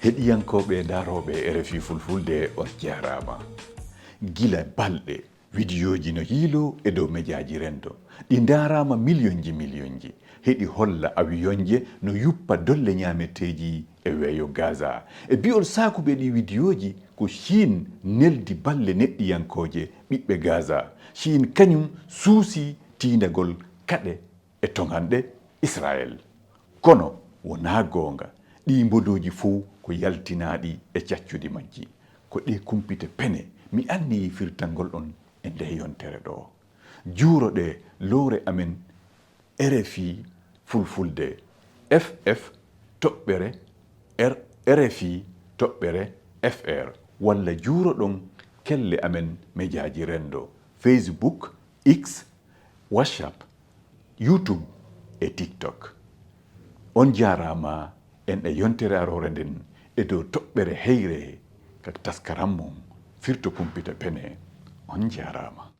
heɗiyankoɓe daroɓe RFI fulfulde on jarama gila balɗe vidéoji no hiilo e dow médiaji rendo ɗi darama millionji heɗi holla awiyonje no yuppa dolle ñameteji e weeyo Gaza e biol sakuɓe ɗi vidéoji ko Chine neldi balle neɗɗiyankoje ɓiɓɓe Gaza. Chine kañum suusi tindagol kaɗe e toganɗe Israël kono wona gonga ɗi mbodoji fo ko yaltinaɗi e caccuɗi majji ko ɗe kumpite pene mi anni firtangol ɗon e nde yontere ɗo juuroɗe lowre amen RFI fulfulde FF toɓɓere RFI toɓɓere FR walla juuroɗon kelle amen médiaji rendo Facebook, X, WhatsApp, YouTube e TikTok. On jarama en e yontere arore nden e dow toɓɓere heyre ka taskaram mon firto kumpita pene on jarama.